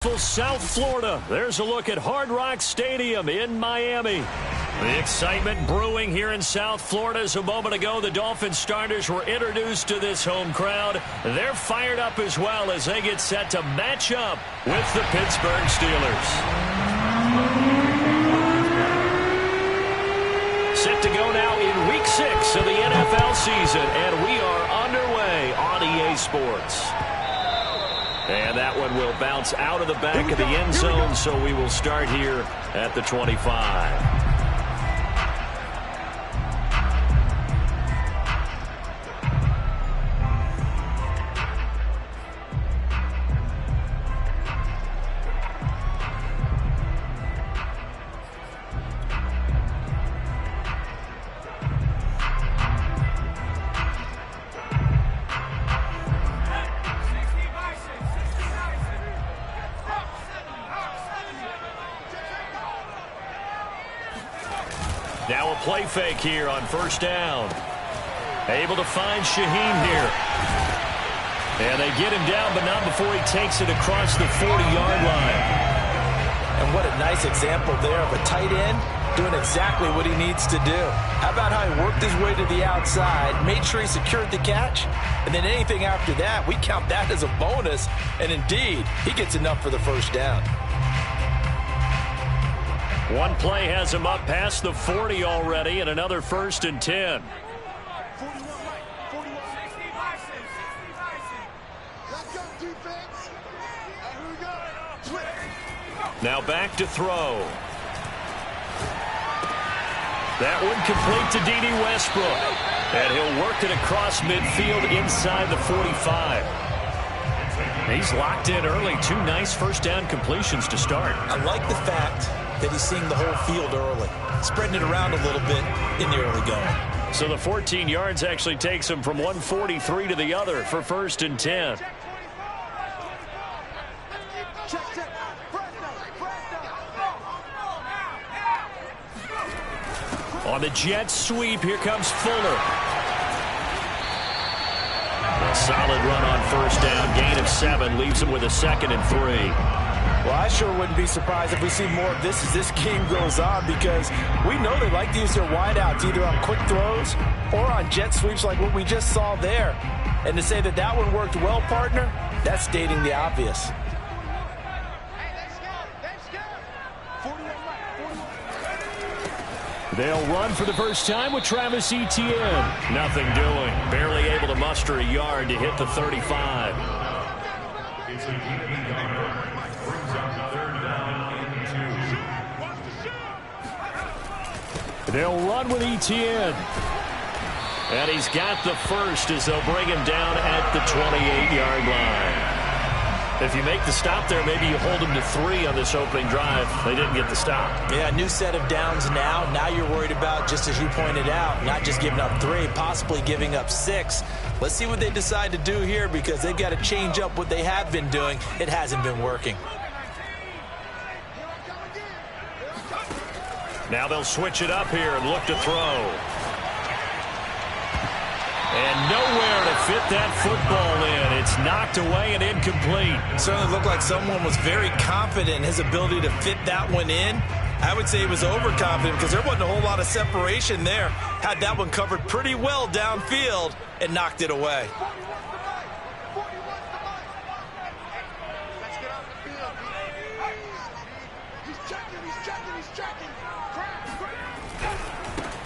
South Florida. There's a look at Hard Rock Stadium in Miami. The excitement brewing here in South Florida as a moment ago the Dolphins starters were introduced to this home crowd. They're fired up as well as they get set to match up with the Pittsburgh Steelers. Set to go now in Week 6 of the NFL season, and we are underway on EA Sports. And that one will bounce out of the back of the end zone, so we will start here at the 25. Now a play fake here on first down. Able to find Shaheen here. And they get him down, but not before he takes it across the 40-yard line. And what a nice example there of a tight end doing exactly what he needs to do. How about how he worked his way to the outside, made sure he secured the catch, and then anything after that, we count that as a bonus. And indeed, he gets enough for the first down. One play has him up past the 40 already, and another 1st and 10. Now back to throw. That one complete to D.D. Westbrook. And he'll work it across midfield inside the 45. He's locked in early. 2 nice first down completions to start. I like the fact that he's seeing the whole field early, spreading it around a little bit in the early going. So the 14 yards actually takes him from 143 to the other for 1st and 10. On the jet sweep, here comes Fuller. A solid run on first down, gain of 7, leaves him with a 2nd and 3. Well, I sure wouldn't be surprised if we see more of this as this game goes on, because we know they like to use their wideouts either on quick throws or on jet sweeps like what we just saw there. And to say that that one worked well, partner, that's stating the obvious. They'll run for the first time with Travis Etienne. Nothing doing. Barely able to muster a yard to hit the 35. They'll run with Etienne. And he's got the first as they'll bring him down at the 28-yard line. If you make the stop there, maybe you hold him to 3 on this opening drive. They didn't get the stop. Yeah, new set of downs now. Now you're worried about, just as you pointed out, not just giving up 3, possibly giving up 6. Let's see what they decide to do here, because they've got to change up what they have been doing. It hasn't been working. Now they'll switch it up here and look to throw. And nowhere to fit that football in. It's knocked away and incomplete. It certainly looked like someone was very confident in his ability to fit that one in. I would say he was overconfident because there wasn't a whole lot of separation there. Had that one covered pretty well downfield and knocked it away.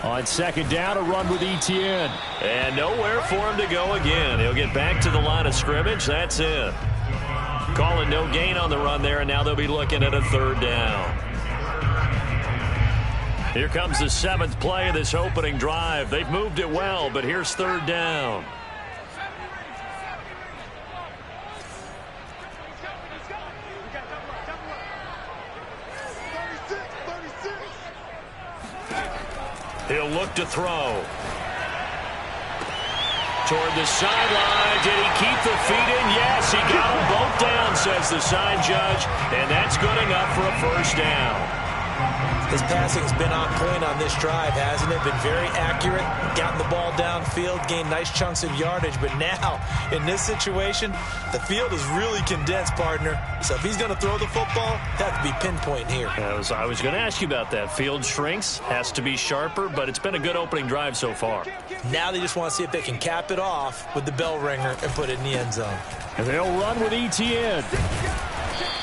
On 2nd down, a run with Etienne. And nowhere for him to go again. He'll get back to the line of scrimmage. That's it. Calling no gain on the run there, and now they'll be looking at a 3rd down. Here comes the 7th play of this opening drive. They've moved it well, but here's 3rd down. He'll look to throw. Toward the sideline. Did he keep the feet in? Yes, he got them both down, says the sign judge. And that's good enough for a 1st down. His passing's been on point on this drive, hasn't it? Been very accurate, gotten the ball downfield, gained nice chunks of yardage. But now, in this situation, the field is really condensed, partner. So if he's going to throw the football, that would be pinpoint here. I was going to ask you about that. Field shrinks, has to be sharper, but it's been a good opening drive so far. Now they just want to see if they can cap it off with the bell ringer and put it in the end zone. And they'll run with ETN.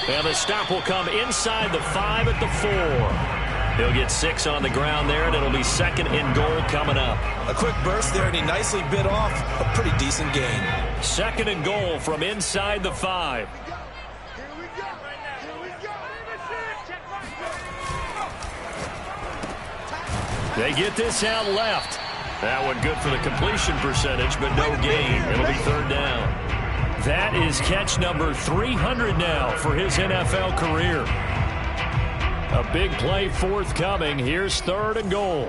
And the stop will come inside the 5 at the 4. He'll get 6 on the ground there, and it'll be 2nd and goal coming up. A quick burst there, and he nicely bit off a pretty decent gain. 2nd and goal from inside the 5. They get this out left. That one good for the completion percentage, but no gain. It'll be 3rd down. That is catch number 300 now for his NFL career. A big play forthcoming. Here's 3rd and goal.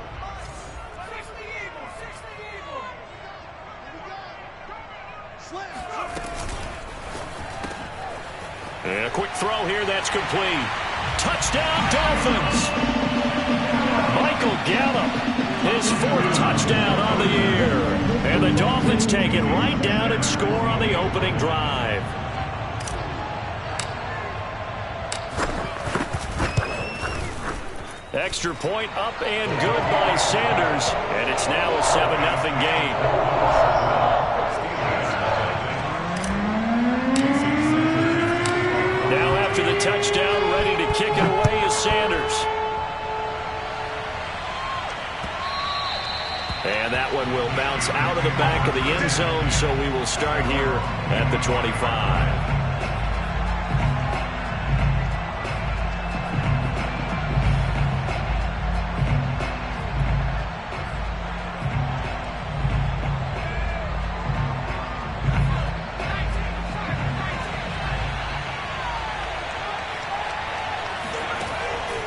And a quick throw here. That's complete. Touchdown, Dolphins. Michael Gallup, his 4th touchdown on the year. And the Dolphins take it right down and score on the opening drive. Extra point up and good by Sanders. And it's now a 7-0 game. Now after the touchdown, ready to kick it away is Sanders. And that one will bounce out of the back of the end zone, so we will start here at the 25.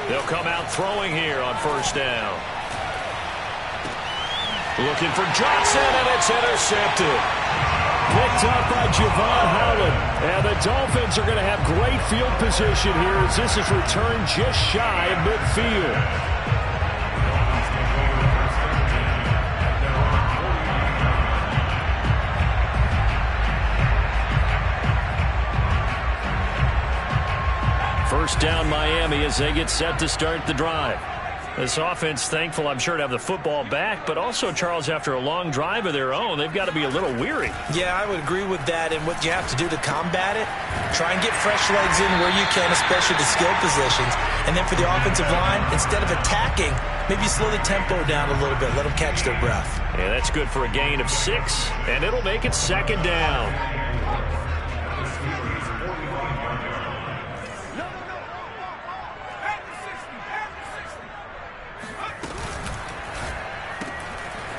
They'll come out throwing here on 1st down. Looking for Johnson, and it's intercepted. Picked up by Javon Howland. And the Dolphins are going to have great field position here as this is returned just shy of midfield. First down Miami as they get set to start the drive. This offense thankful, I'm sure, to have the football back, but also, Charles, after a long drive of their own, they've got to be a little weary. Yeah, I would agree with that, and what you have to do to combat it, try and get fresh legs in where you can, especially the skill positions. And then for the offensive line, instead of attacking, maybe slow the tempo down a little bit, let them catch their breath. Yeah, that's good for a gain of 6, and it'll make it 2nd down.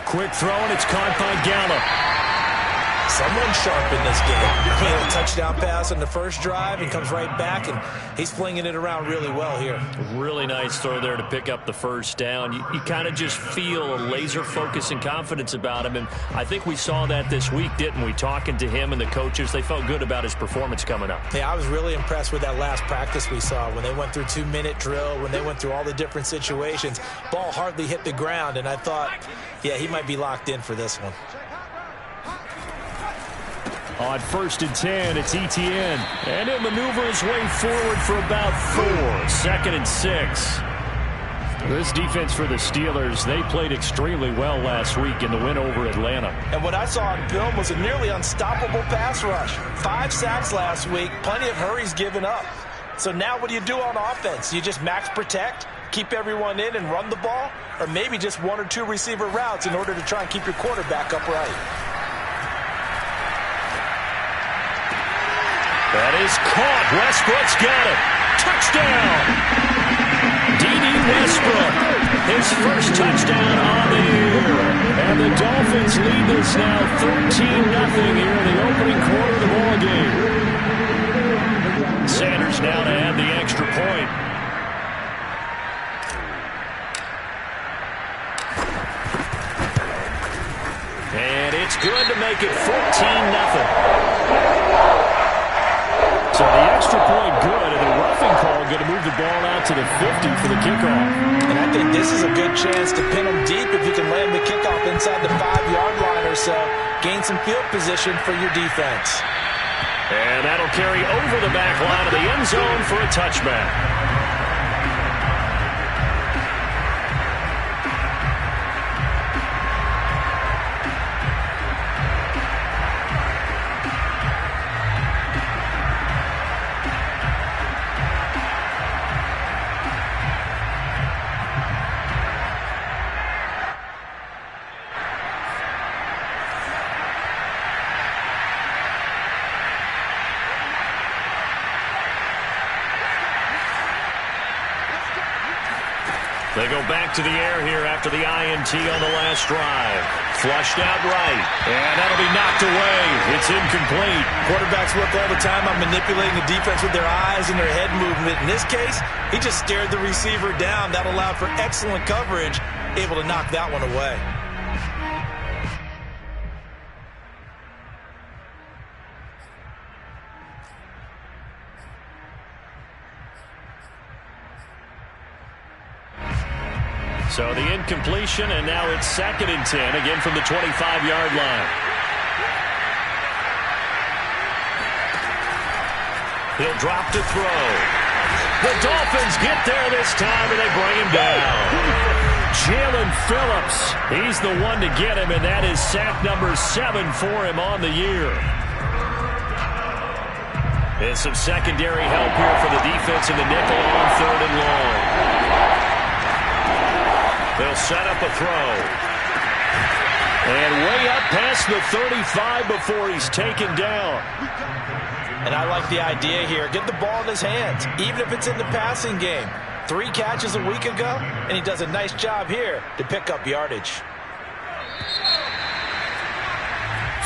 Quick throw, and it's caught by Gallup. Someone sharp in this game. He had a touchdown pass on the first drive and comes right back, and he's flinging it around really well here. Really nice throw there to pick up the 1st down. You kind of just feel a laser focus and confidence about him, and I think we saw that this week, didn't we? Talking to him and the coaches, they felt good about his performance coming up. Yeah, I was really impressed with that last practice we saw when they went through 2-minute drill, when they went through all the different situations. Ball hardly hit the ground, and I thought, yeah, he might be locked in for this one. On 1st and 10, it's ETN. And he'll maneuver his way forward for about 4. 2nd and 6. This defense for the Steelers, they played extremely well last week in the win over Atlanta. And what I saw on film was a nearly unstoppable pass rush. 5 sacks last week, plenty of hurries given up. So now what do you do on offense? You just max protect, keep everyone in and run the ball? Or maybe just 1 or 2 receiver routes in order to try and keep your quarterback upright? That is caught. Westbrook's got it. Touchdown! D.D. Westbrook, his first touchdown on the year. And the Dolphins lead this now 13-0 here in the opening quarter of the ball game. Sanders now to add the extra point. And it's good to make it 14-0. So the extra point good, and the roughing call going to move the ball out to the 50 for the kickoff. And I think this is a good chance to pin them deep if you can land the kickoff inside the 5-yard line or so. Gain some field position for your defense. And that'll carry over the back line of the end zone for a touchback. They go back to the air here after the INT on the last drive. Flushed out right, and that'll be knocked away. It's incomplete. Quarterbacks work all the time on manipulating the defense with their eyes and their head movement. In this case, he just stared the receiver down. That allowed for excellent coverage, able to knock that one away. So the incompletion, and now it's 2nd and 10, again from the 25-yard line. He'll drop to throw. The Dolphins get there this time, and they bring him down. Jalen Phillips, he's the one to get him, and that is sack number 7 for him on the year. And some secondary help here for the defense in the nickel on 3rd and long. They'll set up a throw. And way up past the 35 before he's taken down. And I like the idea here. Get the ball in his hands, even if it's in the passing game. 3 catches a week ago, and he does a nice job here to pick up yardage.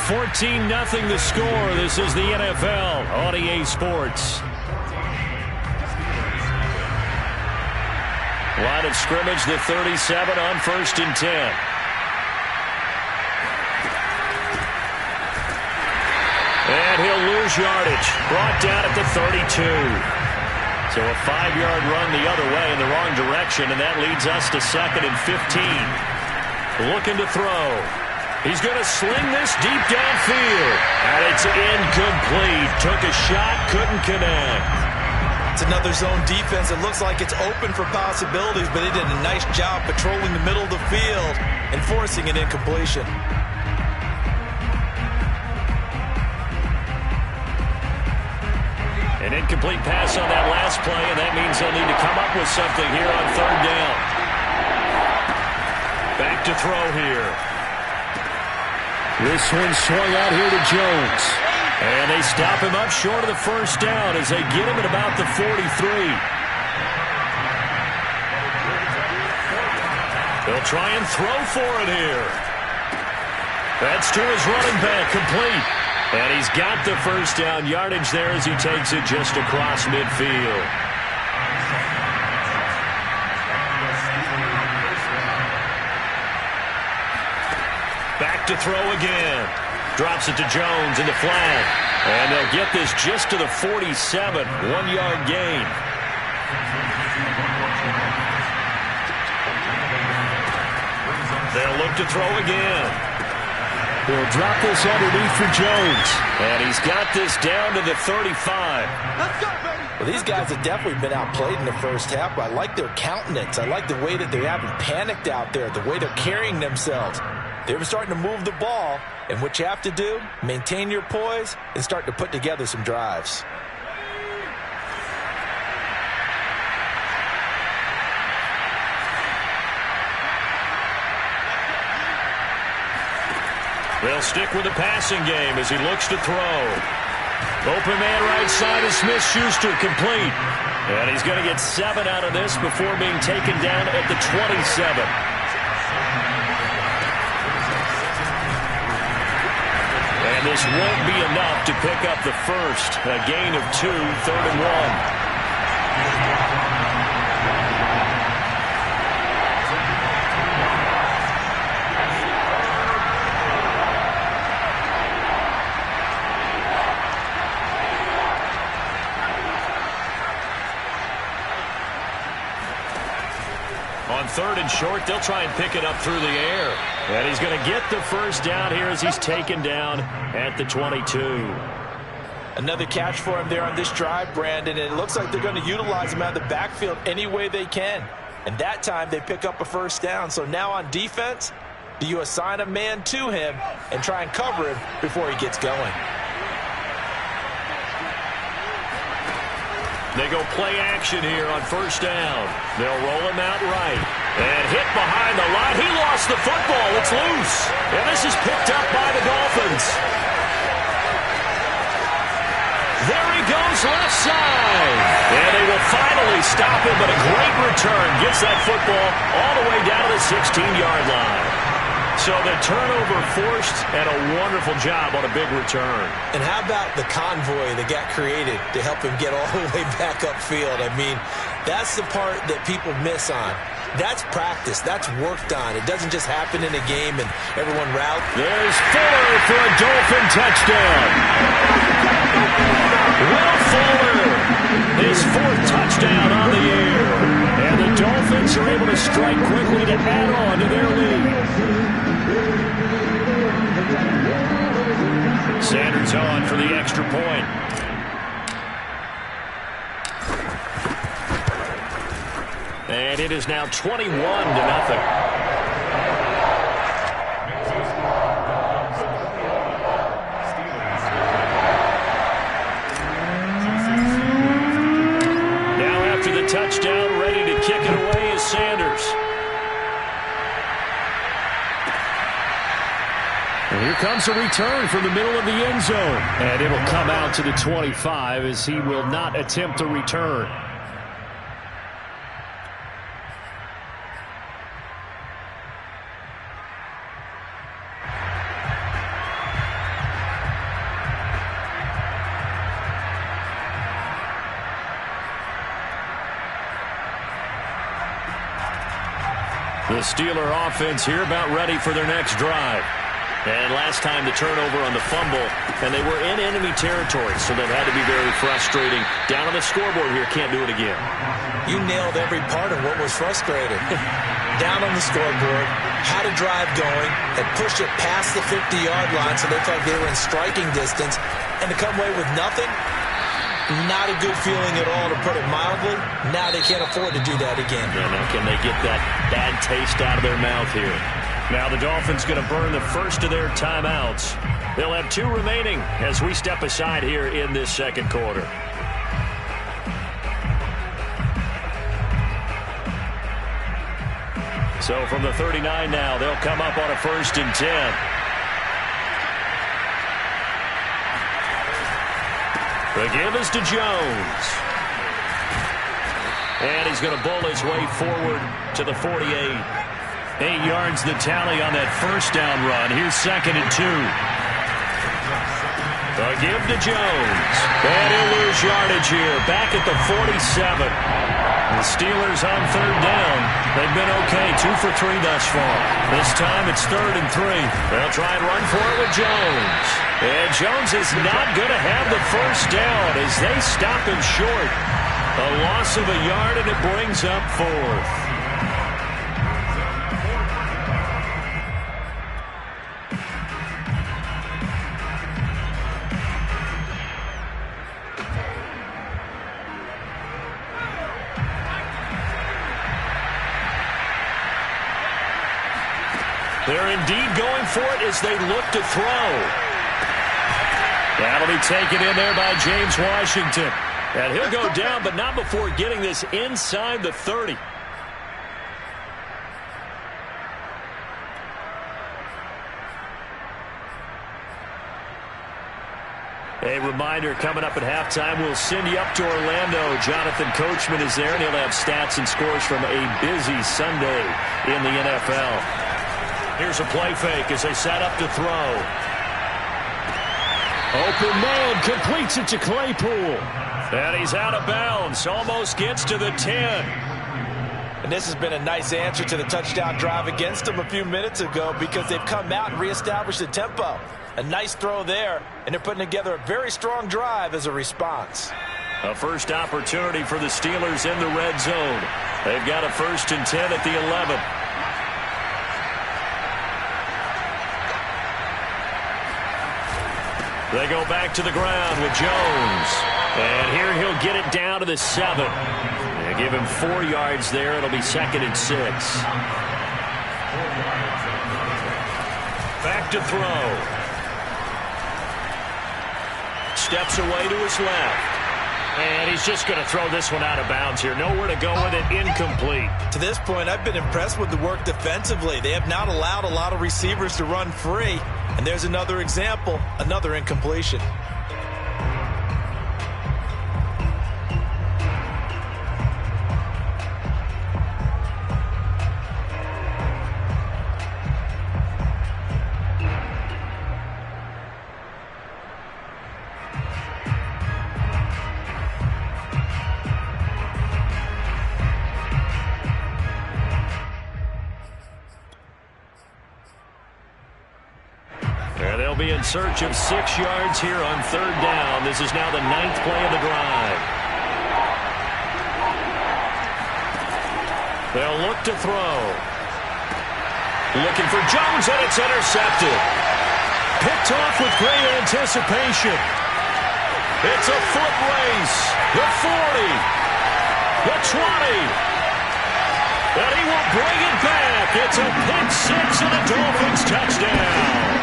14-0 the score. This is the NFL on EA Sports. Line of scrimmage, the 37 on 1st and 10. And he'll lose yardage. Brought down at the 32. So a 5-yard run the other way in the wrong direction, and that leads us to 2nd and 15. Looking to throw. He's going to sling this deep downfield. And it's incomplete. Took a shot, couldn't connect. It's another zone defense. It looks like it's open for possibilities, but they did a nice job patrolling the middle of the field and forcing an incompletion. An incomplete pass on that last play, and that means they'll need to come up with something here on 3rd down. Back to throw here. This one swung out here to Jones. And they stop him up short of the 1st down as they get him at about the 43. They'll try and throw for it here. That's to his running back, complete. And he's got the 1st down yardage there as he takes it just across midfield. Back to throw again. Drops it to Jones in the flat. And they'll get this just to the 47. 1-yard gain. They'll look to throw again. They'll drop this underneath for Jones. And he's got this down to the 35. Let's go, baby. Well, these guys have definitely been outplayed in the first half. But I like their countenance. I like the way that they haven't panicked out there, the way they're carrying themselves. They're starting to move the ball, and what you have to do, maintain your poise and start to put together some drives. They'll stick with the passing game as he looks to throw. Open man right side is Smith-Schuster, complete. And he's going to get 7 out of this before being taken down at the 27. And this won't be enough to pick up the first. A gain of 2, 3rd and 1. On 3rd and short, they'll try and pick it up through the air. And he's going to get the first down here as he's taken down at the 22. Another catch for him there on this drive, Brandon, and it looks like they're going to utilize him out of the backfield any way they can. And that time they pick up a first down. So now on defense, do you assign a man to him and try and cover him before he gets going? They go play action here on first down. They'll roll him out right. And hit behind the line. He lost the football. It's loose. And this is picked up by the Dolphins. There he goes left side. And they will finally stop him, but a great return. Gets that football all the way down to the 16-yard line. So the turnover forced and a wonderful job on a big return. And how about the convoy that got created to help him get all the way back upfield? I mean, that's the part that people miss on. That's practice. That's worked on. It doesn't just happen in a game and everyone rallies. There's Fuller for a Dolphin touchdown. Will Fuller, his 4th touchdown on the year. And the Dolphins are able to strike quickly to add on to their lead. Sanders on for the extra point. And it is now 21-0. Now after the touchdown, ready to kick it away is Sanders. And here comes a return from the middle of the end zone. And it'll come out to the 25 as he will not attempt a return. The Steeler offense here about ready for their next drive. And last time the turnover on the fumble, and they were in enemy territory, so that had to be very frustrating. Down on the scoreboard here, can't do it again. You nailed every part of what was frustrating. Down on the scoreboard, had a drive going, had pushed it past the 50-yard line so they thought they were in striking distance, and to come away with nothing, not a good feeling at all, to put it mildly. Now they can't afford to do that again. Yeah, now can they get that bad taste out of their mouth here? Now the Dolphins going to burn the first of their timeouts. They'll have 2 remaining as we step aside here in this second quarter. So from the 39 now, they'll come up on a 1st and 10. The give is to Jones. And he's going to bull his way forward to the 48. 8 yards the tally on that first down run. Here's 2nd and 2. The give to Jones. And he'll lose yardage here. Back at the 47. The Steelers on 3rd down. They've been okay. 2 for 3 thus far. This time it's 3rd and 3. They'll try and run for it with Jones. And Jones is not going to have the first down as they stop him short. A loss of a yard, and it brings up 4th. They're indeed going for it as they look to throw. That'll be taken in there by James Washington. And he'll go down, but not before getting this inside the 30. A reminder, coming up at halftime, we'll send you up to Orlando. Jonathan Coachman is there, and he'll have stats and scores from a busy Sunday in the NFL. Here's a play fake as they set up to throw. Open man, completes it to Claypool. And he's out of bounds, almost gets to the 10. And this has been a nice answer to the touchdown drive against them a few minutes ago, because they've come out and reestablished the tempo. A nice throw there, and they're putting together a very strong drive as a response. A first opportunity for the Steelers in the red zone. They've got a 1st and 10 at the 11. They go back to the ground with Jones. And here he'll get it down to the 7. They give him 4 yards there. It'll be 2nd and 6. Back to throw. Steps away to his left. And he's just going to throw this one out of bounds here. Nowhere to go with it. Incomplete. To this point, I've been impressed with the work defensively. They have not allowed a lot of receivers to run free. And there's another example, another incompletion. Be in search of 6 yards here on 3rd down. This is now the 9th play of the drive. They'll look to throw. Looking for Jones, and it's intercepted. Picked off with great anticipation. It's a foot race. The 40. The 20. And he will bring it back. It's a pick 6 and a Dolphins touchdown.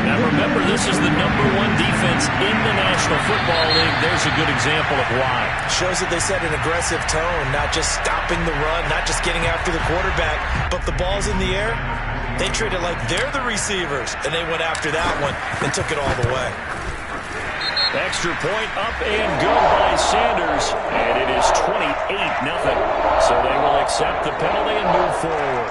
Now remember, this is the #1 defense in the National Football League. There's a good example of why. Shows that they set an aggressive tone, not just stopping the run, not just getting after the quarterback, but the ball's in the air. They treat it like they're the receivers, and they went after that one and took it all the way. Extra point up and good by Sanders, and it is 28-0. So they will accept the penalty and move forward.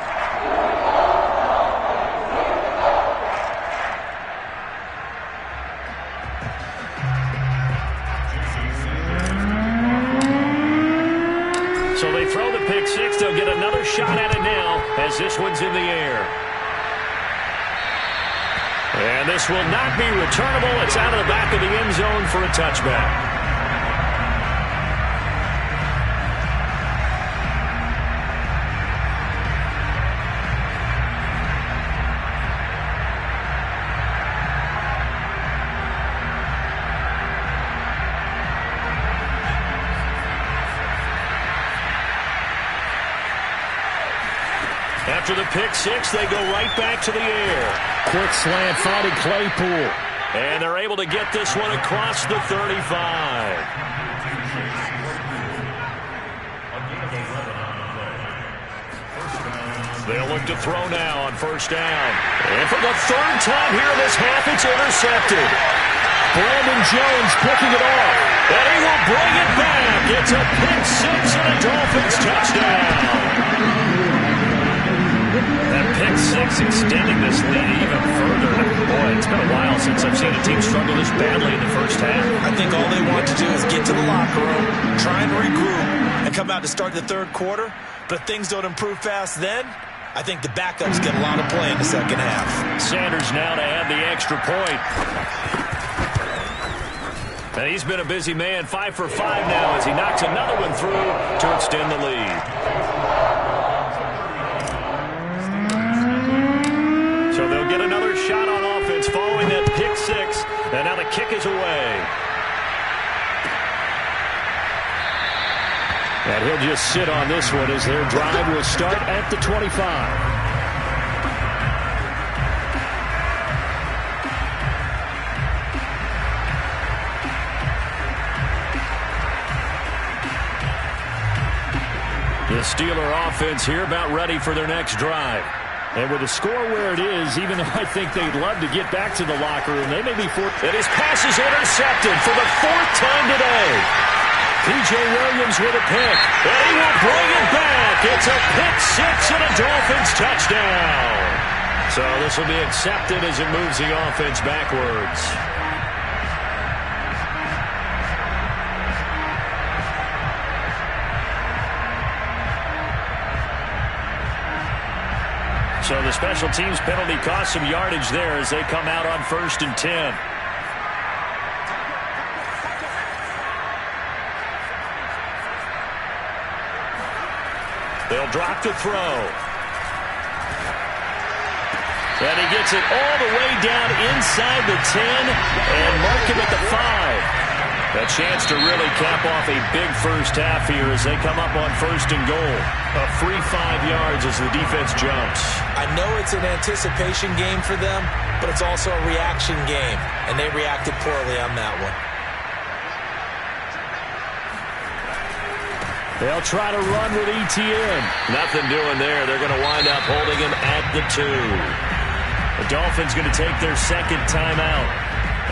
So they throw the pick 6. They'll get another shot at it now as this one's in the air. And this will not be returnable. It's out of the back of the end zone for a touchback. After the pick 6, they go right back to the air. Quick slant finding Claypool. And they're able to get this one across the 35. They'll look to throw now on 1st down. And for the 3rd time here in this half, it's intercepted. Brandon Jones picking it off. And he will bring it back. It's a pick 6 and a Dolphins touchdown. That pick 6 extending this lead even further. Boy, it's been a while since I've seen a team struggle this badly in the first half. I think all they want to do is get to the locker room, try and regroup, and come out to start the 3rd quarter. But if things don't improve fast then, I think the backups get a lot of play in the 2nd half. Sanders now to add the extra point. And he's been a busy man, 5 for 5 now as he knocks another one through to extend the lead. So they'll get another shot on offense following that pick 6. And now the kick is away. And he'll just sit on this one as their drive will start at the 25. The Steeler offense here about ready for their next drive. And with the score where it is, even though I think they'd love to get back to the locker room, they may be forced. And his pass is intercepted for the 4th time today. P.J. Williams with a pick. And he will bring it back. It's a pick 6 and a Dolphins touchdown. So this will be accepted as it moves the offense backwards. So the special teams penalty cost some yardage there as they come out on 1st and 10. They'll drop to throw. And he gets it all the way down inside the 10 and mark him at the 5. A chance to really cap off a big first half here as they come up on 1st and goal. A free 5 yards as the defense jumps. I know it's an anticipation game for them, but it's also a reaction game, and they reacted poorly on that one. They'll try to run with ETN. Nothing doing there. They're going to wind up holding him at the 2. The Dolphins going to take their second timeout,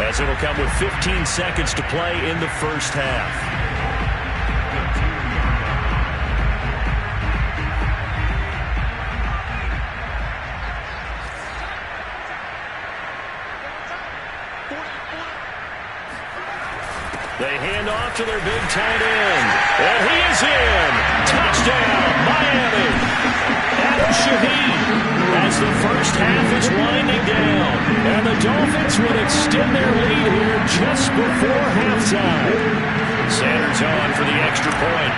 as it'll come with 15 seconds to play in the first half. They hand off to their big tight end. And he is in. Touchdown, Miami. Adam Shaheen. As the first half is winding down. And the Dolphins would extend their lead here just before halftime. Sanders on for the extra point.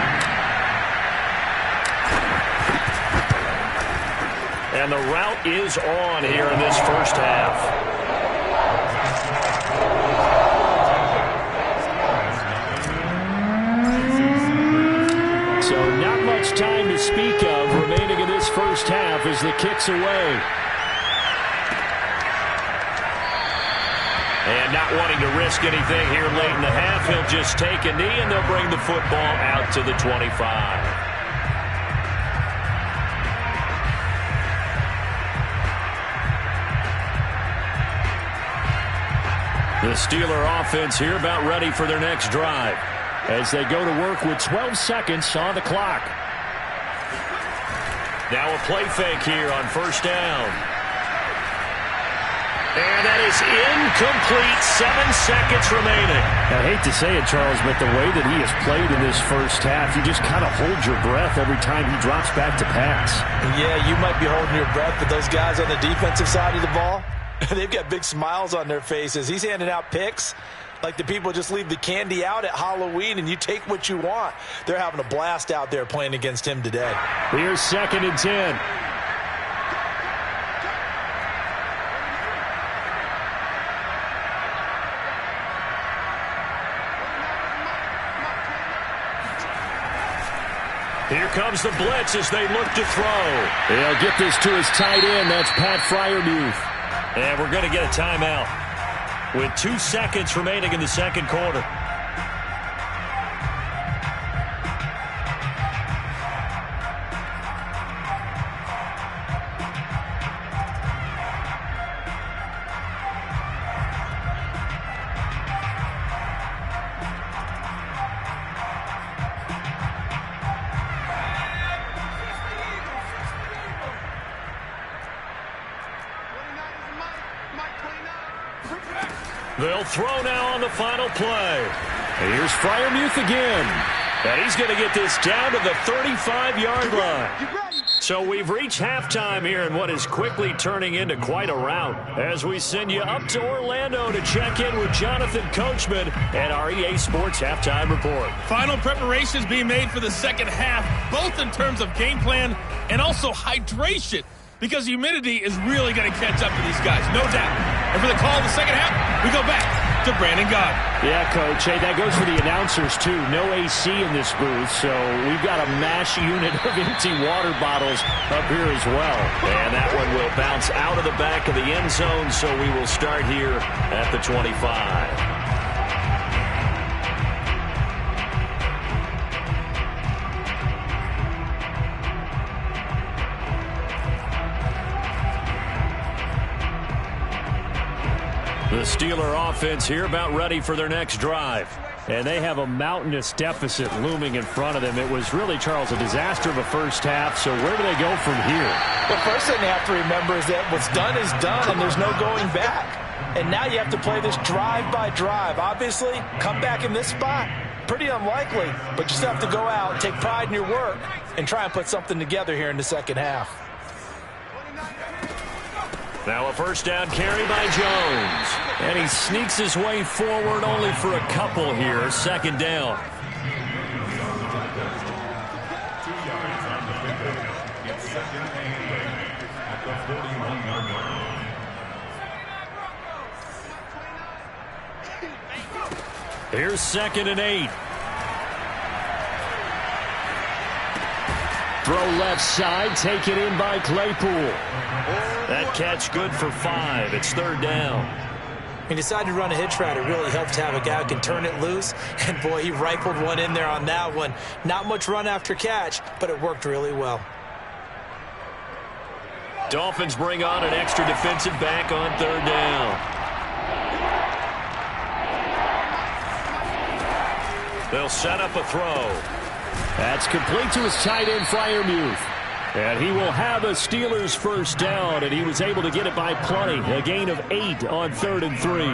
And the route is on here in this first half. So not much time to speak of remaining in this first half as the kick's away. And not wanting to risk anything here late in the half, he'll just take a knee and they'll bring the football out to the 25. The Steeler offense here about ready for their next drive, as they go to work with 12 seconds on the clock. Now a play fake here on 1st down. And that is incomplete. 7 seconds remaining. I hate to say it, Charles, but the way that he has played in this first half, you just kind of hold your breath every time he drops back to pass. Yeah, you might be holding your breath, but those guys on the defensive side of the ball, they've got big smiles on their faces. He's handing out picks like the people just leave the candy out at Halloween and you take what you want. They're having a blast out there playing against him today. Here's 2nd and 10. Here comes the blitz as they look to throw. They'll get this to his tight end. That's Pat Freiermuth. And we're going to get a timeout with 2 seconds remaining in the second quarter. They'll throw now on the final play. Here's Freiermuth again. And he's going to get this down to the 35-yard line. So we've reached halftime here in what is quickly turning into quite a rout, as we send you up to Orlando to check in with Jonathan Coachman and our EA Sports Halftime Report. Final preparations being made for the second half, both in terms of game plan and also hydration, because humidity is really going to catch up to these guys, no doubt. And for the call of the second half, we go back to Brandon Gaudin. Yeah, Coach. Hey, that goes for the announcers, too. No AC in this booth, so we've got a mash unit of empty water bottles up here as well. And that one will bounce out of the back of the end zone, so we will start here at the 25. The Steeler offense here about ready for their next drive. And they have a mountainous deficit looming in front of them. It was really, Charles, a disaster of a first half. So where do they go from here? The first thing they have to remember is that what's done is done and there's no going back. And now you have to play this drive by drive. Obviously, come back in this spot, pretty unlikely. But you still have to go out, take pride in your work, and try and put something together here in the second half. Now a first down carry by Jones. And he sneaks his way forward only for a couple here. Second down. Here's 2nd and 8. Throw left side, taken in by Claypool. That catch good for 5. It's 3rd down. He decided to run a hitch route. It really helped to have a guy who can turn it loose. And, boy, he rifled one in there on that one. Not much run after catch, but it worked really well. Dolphins bring on an extra defensive back on 3rd down. They'll set up a throw. That's complete to his tight end, Freiermuth. And he will have a Steelers first down, and he was able to get it by plenty. A gain of 8 on 3rd and 3.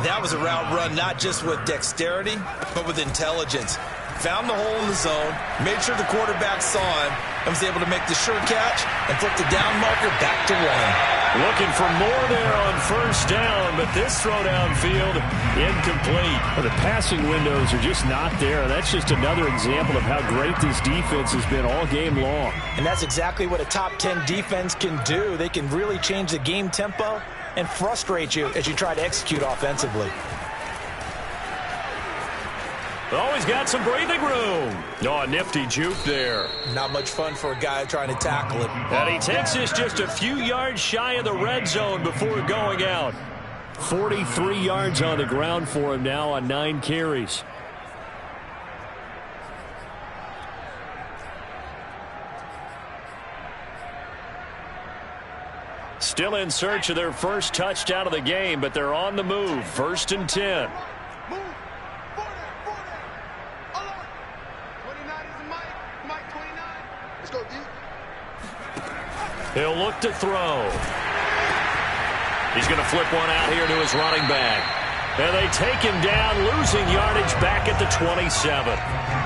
That was a route run not just with dexterity, but with intelligence. Found the hole in the zone, made sure the quarterback saw him, and was able to make the sure catch and flip the down marker back to 1. Looking for more there on 1st down, but this throw downfield incomplete. Well, the passing windows are just not there. That's just another example of how great this defense has been all game long. And that's exactly what a top 10 defense can do. They can really change the game tempo and frustrate you as you try to execute offensively. Always got some breathing room. Oh, a nifty juke there. Not much fun for a guy trying to tackle it. And he takes this just a few yards shy of the red zone before going out. 43 yards on the ground for him now on 9 carries. Still in search of their first touchdown of the game, but they're on the move. 1st and 10. He'll look to throw. He's going to flip one out here to his running back. And they take him down, losing yardage back at the 27.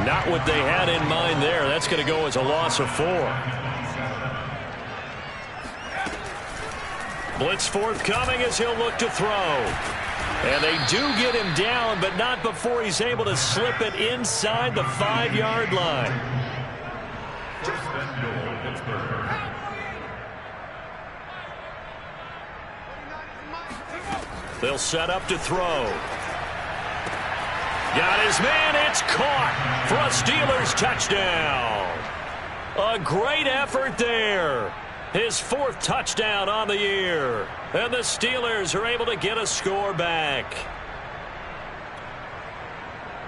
Not what they had in mind there. That's going to go as a loss of 4. Blitz forthcoming as he'll look to throw. And they do get him down, but not before he's able to slip it inside the 5-yard line. They'll set up to throw. Got his man. It's caught for a Steelers touchdown. A great effort there. His 4th touchdown on the year. And the Steelers are able to get a score back.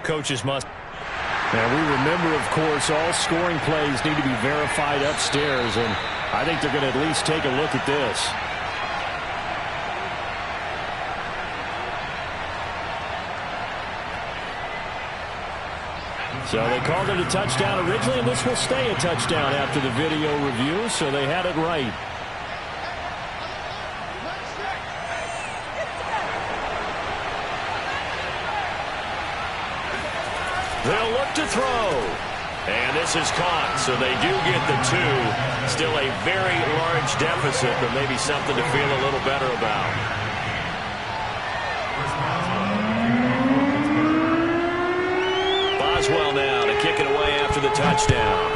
Coaches must. Now, we remember, of course, all scoring plays need to be verified upstairs, and I think they're going to at least take a look at this. So they called it a touchdown originally, and this will stay a touchdown after the video review, so they had it right. They'll look to throw. And this is caught, so they do get the 2. Still a very large deficit, but maybe something to feel a little better about. Boswell now to kick it away after the touchdown.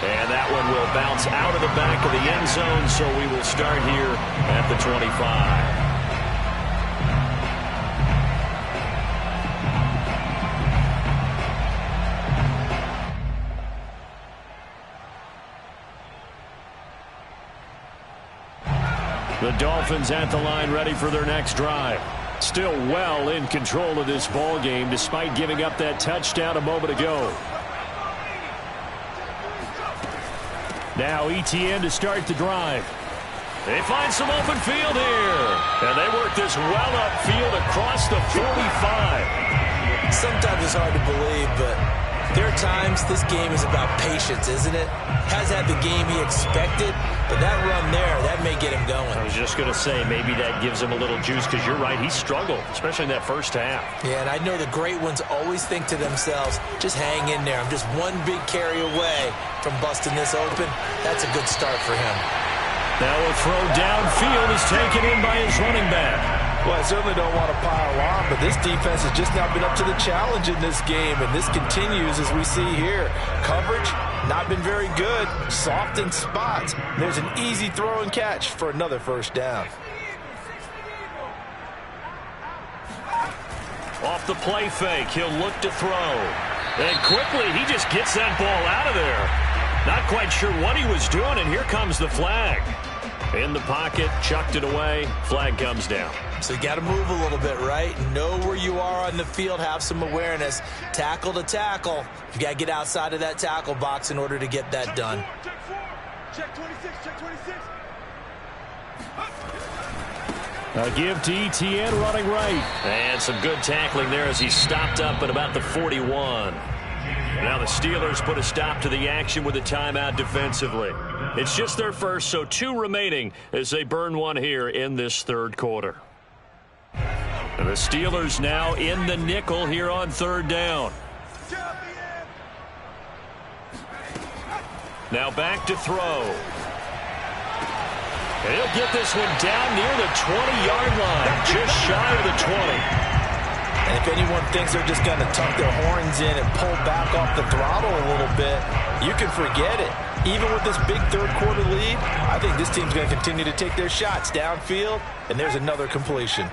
And that one will bounce out of the back of the end zone, so we will start here at the 25. The Dolphins at the line ready for their next drive. Still well in control of this ball game despite giving up that touchdown a moment ago. Now ETN to start the drive. They find some open field here. And they work this well upfield across the 45. Sometimes it's hard to believe, but there are times this game is about patience, isn't it? Has had the game he expected, but that run there, that may get him going. I was just going to say, maybe that gives him a little juice, because you're right, he struggled, especially in that first half. Yeah, and I know the great ones always think to themselves, just hang in there. I'm just one big carry away from busting this open. That's a good start for him. Now a throw downfield is taken in by his running back. Well, I certainly don't want to pile on, but this defense has just not been up to the challenge in this game, and this continues as we see here. Coverage, not been very good. Soft in spots. There's an easy throw and catch for another first down. Off the play fake, he'll look to throw. And quickly, he just gets that ball out of there. Not quite sure what he was doing, and here comes the flag. In the pocket, chucked it away, flag comes down. So you got to move a little bit, right? Know where you are on the field, have some awareness. Tackle to tackle. You got to get outside of that tackle box in order to get that done. Check 26, check 26. A give to Etienne running right. And some good tackling there as he stopped up at about the 41. Now the Steelers put a stop to the action with a timeout defensively. It's just their first, so 2 remaining as they burn one here in this third quarter. And the Steelers now in the nickel here on third down. Now back to throw. And he'll get this one down near the 20-yard line, just shy of the 20. And if anyone thinks they're just going to tuck their horns in and pull back off the throttle a little bit, you can forget it. Even with this big third quarter lead, I think this team's going to continue to take their shots downfield, and there's another completion.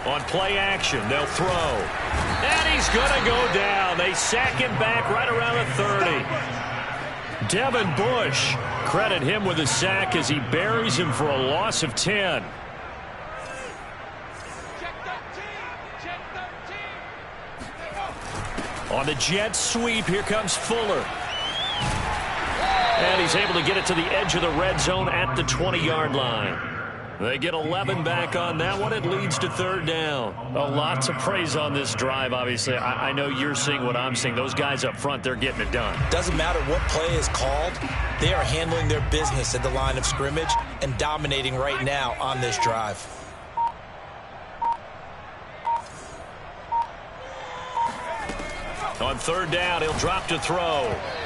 On play action, they'll throw. And he's going to go down. They sack him back right around the 30. Devin Bush, credit him with a sack as he buries him for a loss of 10. On the jet sweep, here comes Fuller. And he's able to get it to the edge of the red zone at the 20-yard line. They get 11 back on that one. It leads to third down. A lot to praise on this drive, obviously. I know you're seeing what I'm seeing. Those guys up front, they're getting it done. Doesn't matter what play is called. They are handling their business at the line of scrimmage and dominating right now on this drive. On third down, he'll drop to throw.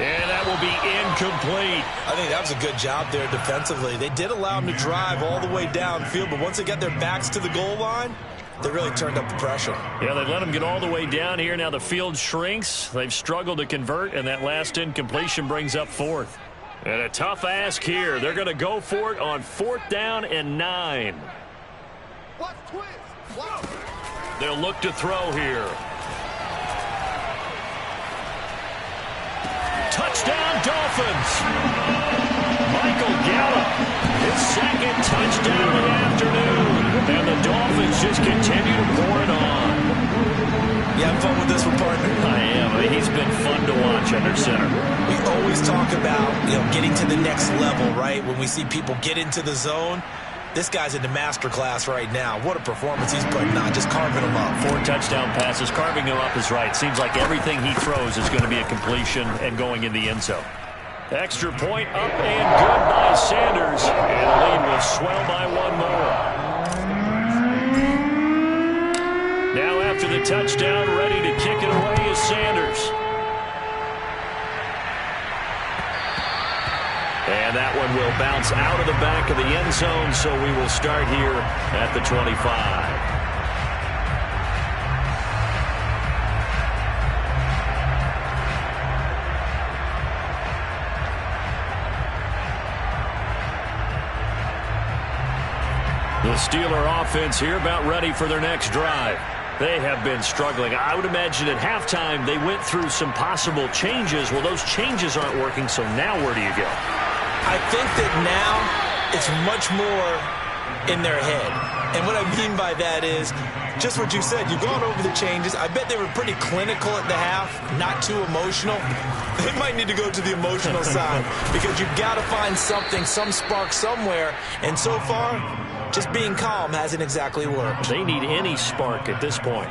And that will be incomplete. I think that was a good job there defensively. They did allow him to drive all the way downfield, but once they got their backs to the goal line, they really turned up the pressure. Yeah, they let him get all the way down here. Now the field shrinks. They've struggled to convert, and that last incompletion brings up fourth. And a tough ask here. They're going to go for it on 4th down and 9. They'll look to throw here. Touchdown, Dolphins. Michael Gallup, his second touchdown of the afternoon. And the Dolphins just continue to pour it on. You having fun with this one, partner? I am. He's been fun to watch under center. We always talk about, getting to the next level, right? When we see people get into the zone. This guy's in the master class right now. What a performance he's putting on, just carving them up. 4 touchdown passes. Carving them up is right. Seems like everything he throws is going to be a completion and going in the end zone. Extra point up and good by Sanders. And the lead will swell by 1 more. Now after the touchdown, ready to kick it away is Sanders. And that one will bounce out of the back of the end zone, so we will start here at the 25. The Steeler offense here about ready for their next drive. They have been struggling. I would imagine at halftime they went through some possible changes. Well, those changes aren't working, so now where do you go? I think that now it's much more in their head. And what I mean by that is just what you said. You've gone over the changes. I bet they were pretty clinical at the half, not too emotional. They might need to go to the emotional side because you've got to find something, some spark somewhere. And so far, just being calm hasn't exactly worked. They need any spark at this point.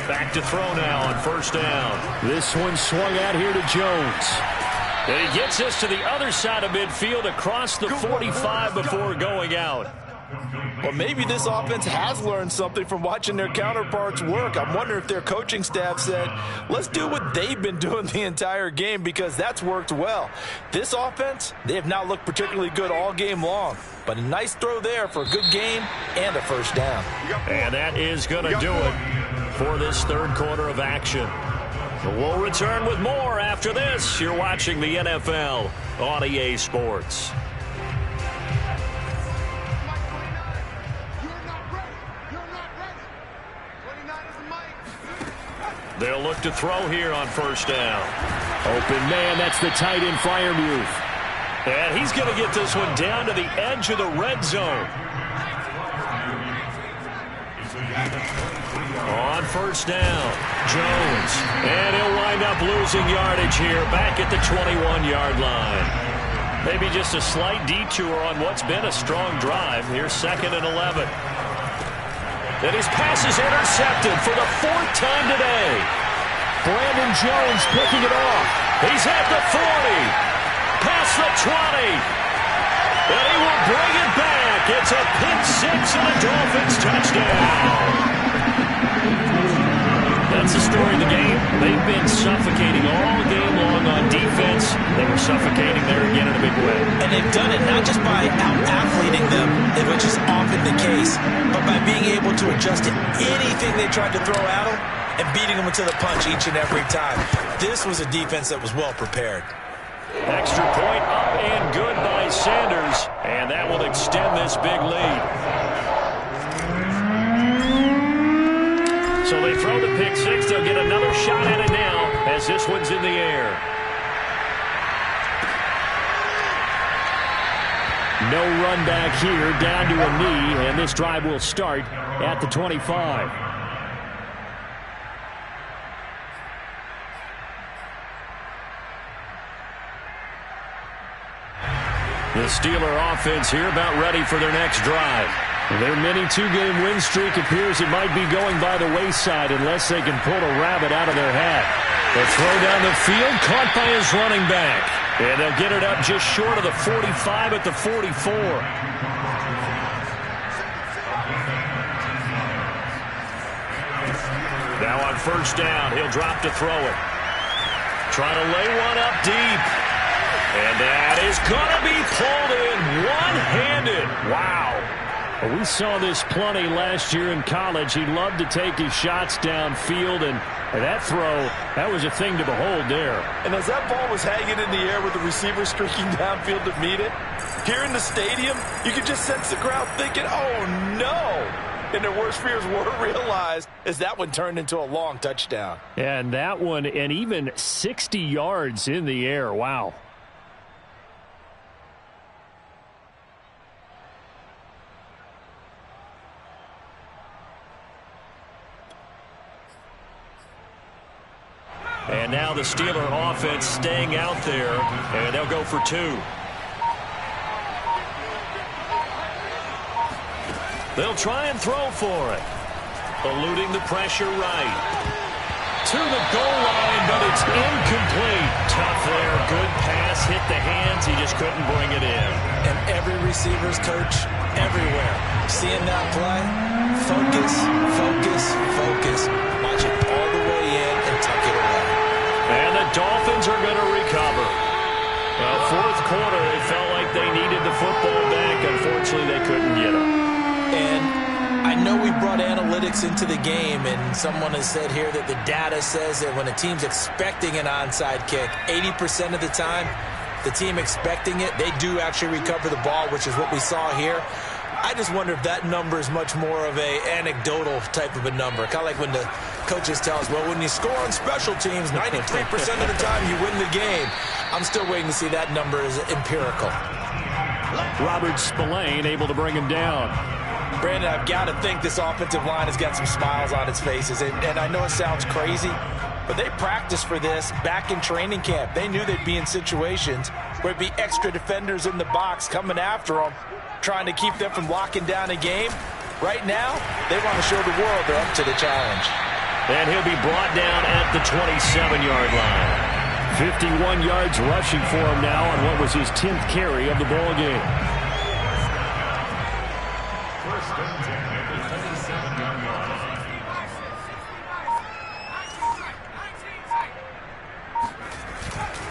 Back to throw now on 1st down. This one swung out here to Jones. And he gets this to the other side of midfield across the 45 before going out. Well, maybe this offense has learned something from watching their counterparts work. I'm wondering if their coaching staff said, let's do what they've been doing the entire game because that's worked well. This offense, they have not looked particularly good all game long. But a nice throw there for a good game and a 1st down. And that is going to do it for this third quarter of action. We'll return with more after this. You're watching the NFL on EA Sports. They'll look to throw here on first down. Open man, that's the tight end Freiermuth. And he's going to get this one down to the edge of the red zone. On first down, Jones. And he'll wind up losing yardage here back at the 21-yard line. Maybe just a slight detour on what's been a strong drive. Here's 2nd and 11. And his pass is intercepted for the 4th time today. Brandon Jones picking it off. He's at the 40. Past the 20. And he will bring it back. It's a pick six and a Dolphins touchdown. That's the story of the game. They've been suffocating all game long on defense. They were suffocating there again in a big way. And they've done it not just by out-athleting them, which is often the case, but by being able to adjust to anything they tried to throw at them and beating them to the punch each and every time. This was a defense that was well prepared. Extra point up and good by Sanders, and that will extend this big lead. So they throw the pick six. They'll get another shot at it now as this one's in the air. No run back here, down to a knee, and this drive will start at the 25. The Steeler offense here about ready for their next drive. Their mini two-game win streak appears it might be going by the wayside unless they can pull a rabbit out of their hat. The throw down the field, caught by his running back. And they'll get it up just short of the 45 at the 44. Now on first down, he'll drop to throw it. Trying to lay one up deep. And that is going to be pulled in one-handed. Wow. Well, we saw this plenty last year in college. He loved to take his shots downfield, and that throw, that was a thing to behold there. And as that ball was hanging in the air with the receiver streaking downfield to meet it, here in the stadium, you could just sense the crowd thinking, oh, no. And their worst fears were realized as that one turned into a long touchdown. And that one, and even 60 yards in the air. Wow. And now the Steeler offense staying out there, and they'll go for two. They'll try and throw for it. Eluding the pressure right. To the goal line, but it's incomplete. Tough there. Good pass. Hit the hands. He just couldn't bring it in. And every receiver's coach everywhere. Seeing that play, focus, focus, focus. Watch it all the way in and tuck it away. And the Dolphins are going to recover. Well, fourth quarter, it felt like they needed the football back. Unfortunately, they couldn't get it. And I know we brought analytics into the game, and someone has said here that the data says that when a team's expecting an onside kick, 80% of the time, the team expecting it, they do actually recover the ball, which is what we saw here. I just wonder if that number is much more of a anecdotal type of a number. Kind of like when the coaches tell us, well, when you score on special teams, 93% of the time you win the game. I'm still waiting to see that number is empirical. Robert Spillane able to bring him down. Brandon, I've got to think this offensive line has got some smiles on its faces. And I know it sounds crazy, but they practiced for this back in training camp. They knew they'd be in situations where it'd be extra defenders in the box coming after them, trying to keep them from locking down a game. Right now, they want to show the world they're up to the challenge. And he'll be brought down at the 27-yard line. 51 yards rushing for him now on what was his 10th carry of the ball game.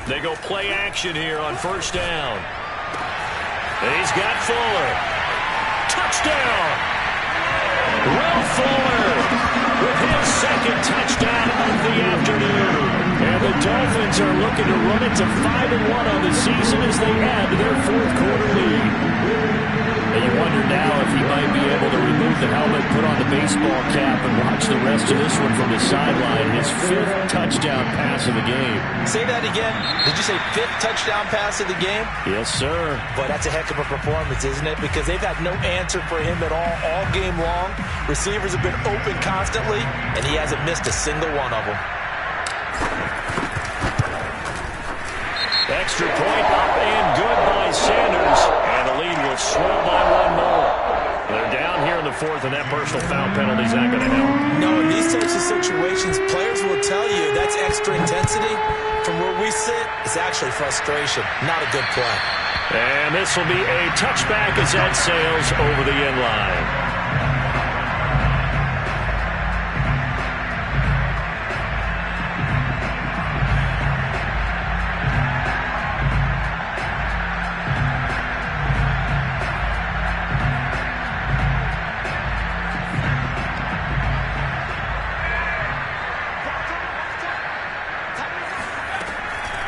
They go play action here on first down. And he's got Fuller. Touchdown! Will Fuller with his second touchdown of the afternoon. And the Dolphins are looking to run it to 5-1 on the season as they add to their fourth quarter lead. And you wonder now if he might be able to remove remove the helmet, put on the baseball cap, and watch the rest of this one from the sideline. His 5th touchdown pass of the game. Say that again. Did you say 5th touchdown pass of the game? Yes, sir. Boy, that's a heck of a performance, isn't it? Because they've had no answer for him at all game long. Receivers have been open constantly, and he hasn't missed a single one of them. Extra point up and good by Sanders. And the lead will swell by 1 more. They're down here in the 4th, and that personal foul penalty is not going to help. No, in these types of situations, players will tell you that's extra intensity. From where we sit, it's actually frustration. Not a good play. And this will be a touchback as that sails over the end line.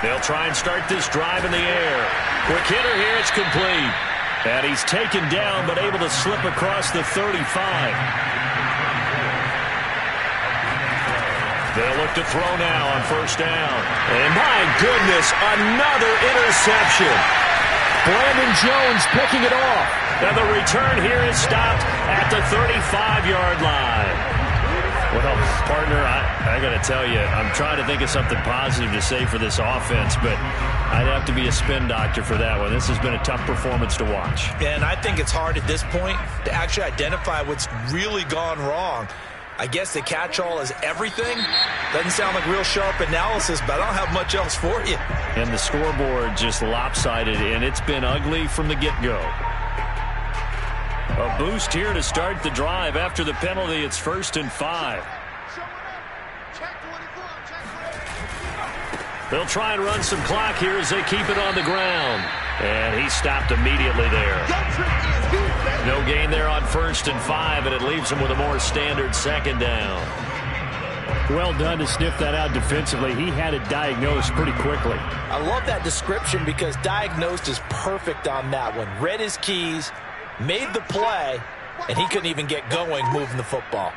They'll try and start this drive in the air. Quick hitter here, it's complete. And he's taken down, but able to slip across the 35. They'll look to throw now on 1st down. And my goodness, another interception. Brandon Jones picking it off. And the return here is stopped at the 35-yard line. Well, partner, I got to tell you, I'm trying to think of something positive to say for this offense, but I'd have to be a spin doctor for that one. This has been a tough performance to watch. And I think it's hard at this point to actually identify what's really gone wrong. I guess the catch-all is everything. Doesn't sound like real sharp analysis, but I don't have much else for you. And the scoreboard just lopsided, and it's been ugly from the get-go. A boost here to start the drive. After the penalty, it's 1st and 5. They'll try and run some clock here as they keep it on the ground. And he stopped immediately there. No gain there on 1st and 5, and it leaves him with a more standard 2nd down. Well done to sniff that out defensively. He had it diagnosed pretty quickly. I love that description because diagnosed is perfect on that one. Read his keys, made the play, and he couldn't even get going moving the football.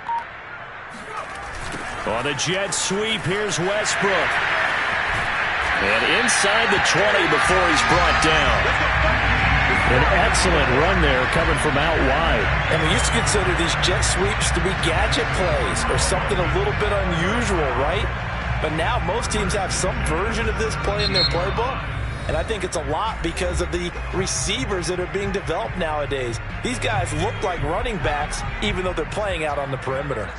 On the jet sweep, here's Westbrook. And inside the 20 before he's brought down. An excellent run there coming from out wide. And we used to consider these jet sweeps to be gadget plays or something a little bit unusual, right? But now most teams have some version of this play in their playbook. And I think it's a lot because of the receivers that are being developed nowadays. These guys look like running backs even though they're playing out on the perimeter.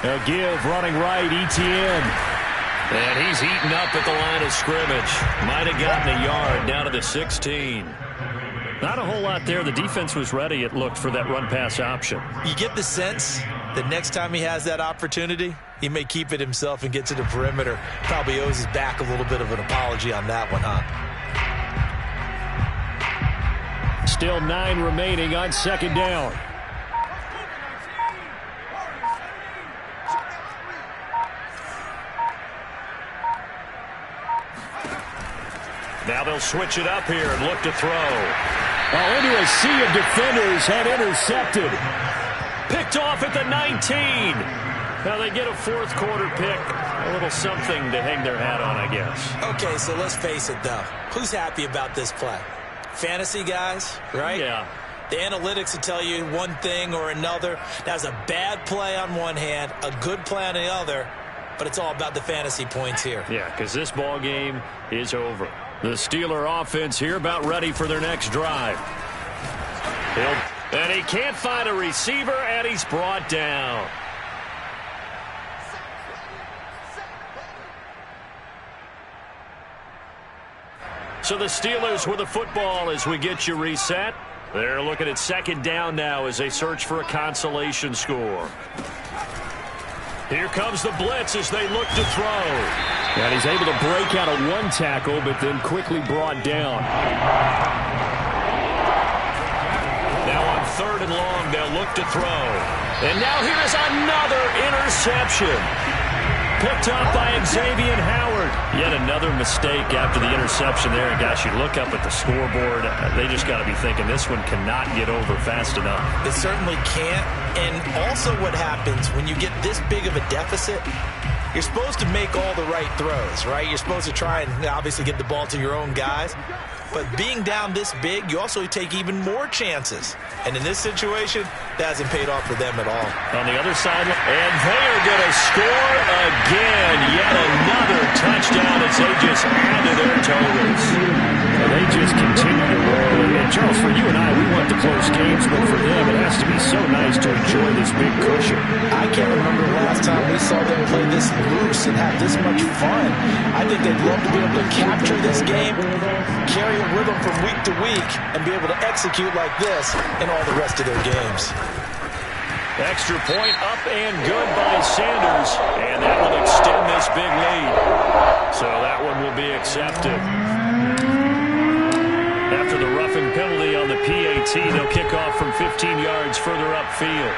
A give running right, Etienne. And he's eaten up at the line of scrimmage. Might have gotten a yard down to the 16. Not a whole lot there. The defense was ready, it looked, for that run-pass option. You get the sense that next time he has that opportunity, he may keep it himself and get to the perimeter. Probably owes his back a little bit of an apology on that one, huh? Still 9 remaining on 2nd down. Now they'll switch it up here and look to throw. Oh, into a sea of defenders and intercepted. Picked off at the 19. Now they get a 4th quarter pick. A little something to hang their hat on, I guess. Okay, so let's face it, though. Who's happy about this play? Fantasy guys, right? Yeah. The analytics will tell you one thing or another. That's a bad play on one hand, a good play on the other, but it's all about the fantasy points here. Yeah, because this ball game is over. The Steeler offense here about ready for their next drive. And he can't find a receiver, and he's brought down. So the Steelers with the football as we get you reset. They're looking at 2nd down now as they search for a consolation score. Here comes the blitz as they look to throw. And he's able to break out of 1 tackle, but then quickly brought down. Now on 3rd and long, they'll look to throw. And now here is another interception. Picked up by Xavier Howard. Yet another mistake after the interception there. And gosh, you look up at the scoreboard, they just got to be thinking this one cannot get over fast enough. It certainly can't. And also what happens when you get this big of a deficit, you're supposed to make all the right throws, right? You're supposed to try and obviously get the ball to your own guys. But being down this big, you also take even more chances. And in this situation, that hasn't paid off for them at all. On the other side, and they are going to score again. Yet another touchdown as they just add to their totals. And they just continue to roll. And Charles, for you and I, we want the close games, but for them, it has to be so nice to enjoy this big cushion. I can't remember the last time we saw them play this loose and have this much fun. I think they'd love to be able to capture this game, carry it with them from week to week, and be able to execute like this in all the rest of their games. Extra point up and good by Sanders, and that will extend this big lead. So that one will be accepted. After the roughing penalty on the PAT, they'll kick off from 15 yards further upfield.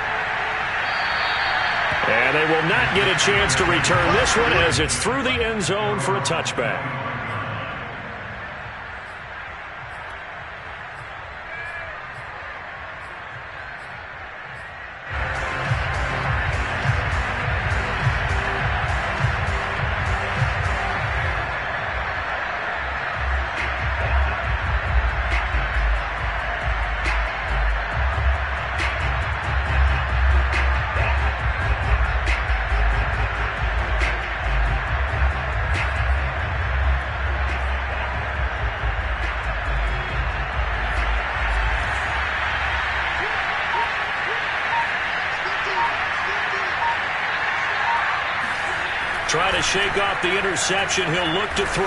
And they will not get a chance to return this one as it's through the end zone for a touchback. Trying to shake off the interception. He'll look to throw.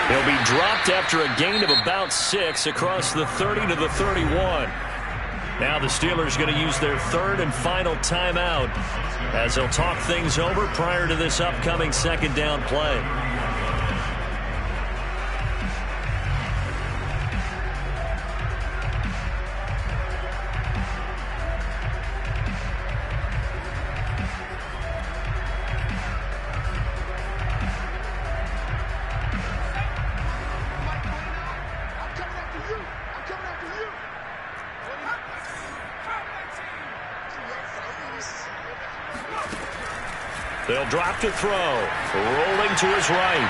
He'll be dropped after a gain of about 6 across the 30 to the 31. Now the Steelers going to use their third and final timeout as they'll talk things over prior to this upcoming second down play. They'll drop to throw. Rolling to his right.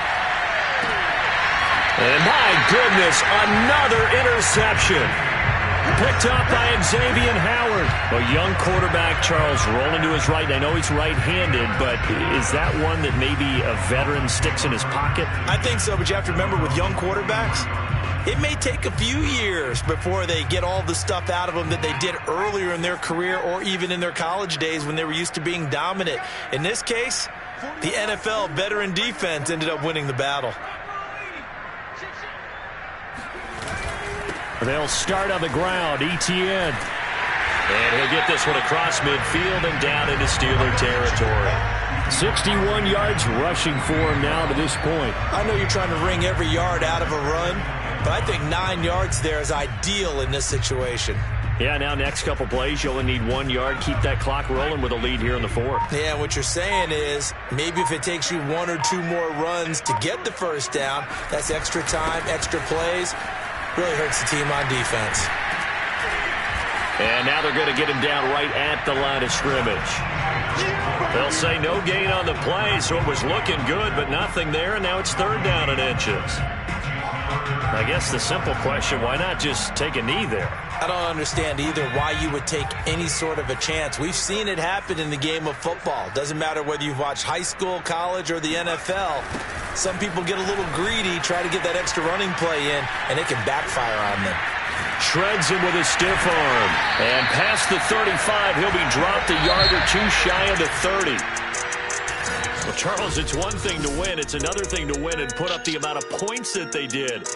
And my goodness, another interception. Picked up by Xavier Howard. A young quarterback, Charles, rolling to his right. I know he's right-handed, but is that one that maybe a veteran sticks in his pocket? I think so, but you have to remember with young quarterbacks, it may take a few years before they get all the stuff out of them that they did earlier in their career or even in their college days when they were used to being dominant. In this case, the NFL veteran defense ended up winning the battle. They'll start on the ground, Etienne. And he'll get this one across midfield and down into Steeler territory. 61 yards rushing for him now to this point. I know you're trying to wring every yard out of a run, but I think 9 yards there is ideal in this situation. Yeah, now next couple plays, you only need 1 yard. Keep that clock rolling with a lead here in the fourth. Yeah, what you're saying is maybe if it takes you 1 or 2 more runs to get the first down, that's extra time, extra plays. Really hurts the team on defense. And now they're going to get him down right at the line of scrimmage. They'll say no gain on the play, so it was looking good, but nothing there, and now it's third down and inches. I guess the simple question, why not just take a knee there? I don't understand either why you would take any sort of a chance. We've seen it happen in the game of football. Doesn't matter whether you've watched high school, college, or the NFL. Some people get a little greedy, try to get that extra running play in, and it can backfire on them. Shreds him with a stiff arm. And past the 35, he'll be dropped a yard or two shy of the 30. Well, Charles, it's one thing to win. It's another thing to win and put up the amount of points that they did.